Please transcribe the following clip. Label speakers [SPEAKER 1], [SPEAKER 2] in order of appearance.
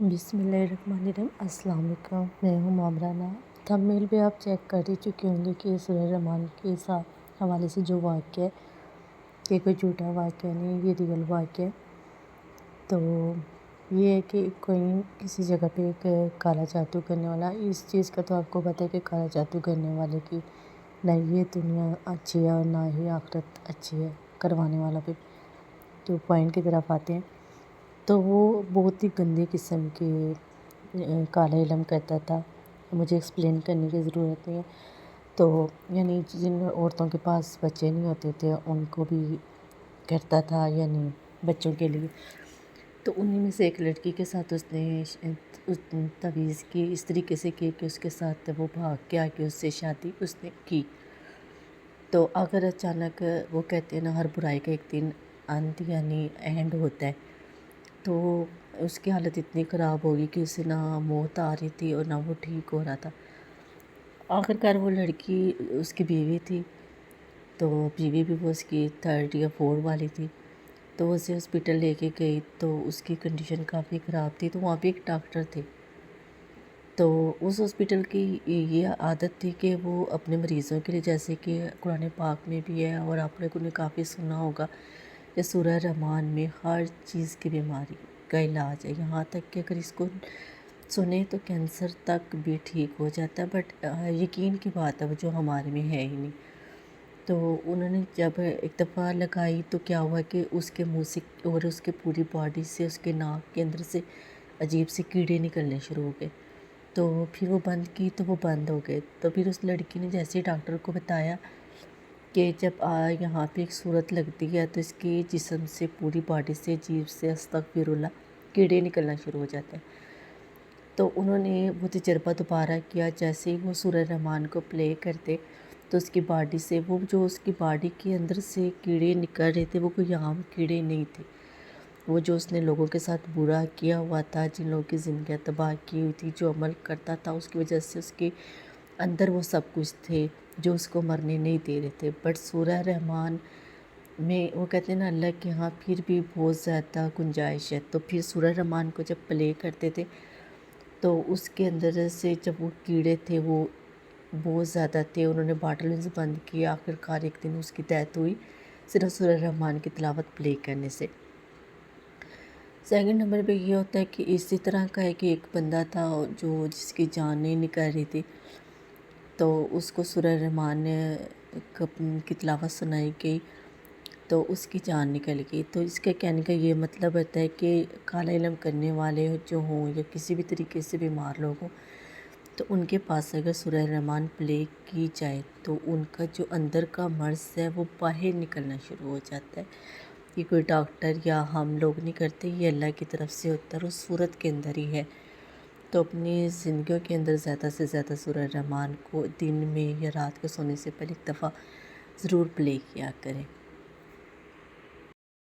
[SPEAKER 1] बिस्मिल्लाहिर्रहमानिर्रहीम। अस्सलाम वालेकुम। मैं हूँ मोमराना। थंबनेल पे आप चेक कर ही चुके होंगे कि सूरह रहमान के साथ हवाले से जो वाक़या है ये कोई झूठा वाक़या नहीं, ये रियल वाक़या है। तो ये है कि कोई किसी जगह पे एक काला जादू करने वाला, इस चीज़ का तो आपको पता है कि काला जादू करने वाले की ना ये दुनिया अच्छी है और ना ही आखिरत अच्छी है, करवाने वाला भी। तो पॉइंट की तरफ आते हैं। तो वो बहुत ही गंदे किस्म के काला इल्म करता था। मुझे एक्सप्लेन करने की ज़रूरत नहीं है। तो यानी जिन औरतों के पास बच्चे नहीं होते थे उनको भी करता था, यानी बच्चों के लिए। तो उन्हीं में से एक लड़की के साथ उसने उस तवीज़ की इस तरीके से की कि उसके साथ वो भाग के आके उससे शादी उसने की। तो अगर अचानक वो कहते हैं ना, हर बुराई का एक दिन अंत यानी एंड होता है, तो उसकी हालत इतनी ख़राब होगी कि उसे ना मौत आ रही थी और ना वो ठीक हो रहा था। आखिरकार वो लड़की उसकी बीवी थी, तो बीवी भी वो उसकी 3rd या 4th वाली थी। तो वो उसे हॉस्पिटल लेके गई तो उसकी कंडीशन काफ़ी ख़राब थी। तो वहाँ पे एक डॉक्टर थे। तो उस हॉस्पिटल की ये आदत थी कि वो अपने मरीज़ों के लिए, जैसे कि कुरान पाक में भी है और आप लोगों ने काफ़ी सुना होगा कि सूरह रहमान में हर चीज़ की बीमारी का इलाज है। यहाँ तक कि अगर इसको सुने तो कैंसर तक भी ठीक हो जाता है। बट यकीन की बात है वो जो हमारे में है ही नहीं। तो उन्होंने जब एक दफ़ा लगाई तो क्या हुआ कि उसके मुंह से और उसके पूरी बॉडी से, उसके नाक के अंदर से अजीब से कीड़े निकलने शुरू हो गए। तो फिर वो बंद की तो वो बंद हो गए। तो फिर उस लड़की ने जैसे ही डॉक्टर को बताया कि जब यहाँ पे एक सूरत लगती है तो इसके जिस्म से, पूरी बॉडी से अजीब से अस्तगफिरुल्लाह कीड़े निकलना शुरू हो जाते हैं। तो उन्होंने वो तजर्बा दोबारा किया। जैसे ही वो सूरह रहमान को प्ले करते तो उसकी बॉडी से, वो जो उसकी बॉडी के अंदर से कीड़े निकल रहे थे वो कोई आम कीड़े नहीं थे। वो जो उसने लोगों के साथ बुरा किया हुआ था, जिन लोगों की ज़िंदगी तबाह की हुई थी, जो अमल करता था, उसकी वजह से उसके अंदर वो सब कुछ थे जो उसको मरने नहीं दे रहे थे। बट सूरह रहमान में वो कहते हैं ना, अल्लाह के यहाँ फिर भी बहुत ज़्यादा गुंजाइश है। तो फिर सूरह रहमान को जब प्ले करते थे तो उसके अंदर से जब वो कीड़े थे वो बहुत ज़्यादा थे। उन्होंने बॉटल में से बंद किया। आखिरकार एक दिन उसकी डेथ हुई सिर्फ सूरह रहमान की तिलावत प्ले करने से। सेकंड नंबर पे ये होता है कि इसी तरह का है कि एक बंदा था जो जिसकी जान नहीं निकल रही थी, तो उसको सूरह रहमान की तिलावत सुनाई गई तो उसकी जान निकल गई। तो इसके कहने का ये मतलब होता है कि काला इल्म करने वाले जो हों या किसी भी तरीके से बीमार लोग हों, तो उनके पास अगर सूरह रहमान प्ले की जाए तो उनका जो अंदर का मर्ज़ है वो बाहर निकलना शुरू हो जाता है। ये कोई डॉक्टर या हम लोग नहीं करते, ये अल्लाह की तरफ से होता है और उस सूरत के अंदर ही है। तो अपनी ज़िंदगियों के अंदर ज़्यादा से ज़्यादा सूरह रहमान को दिन में या रात को सोने से पहले एक दफ़ा ज़रूर प्ले किया करें।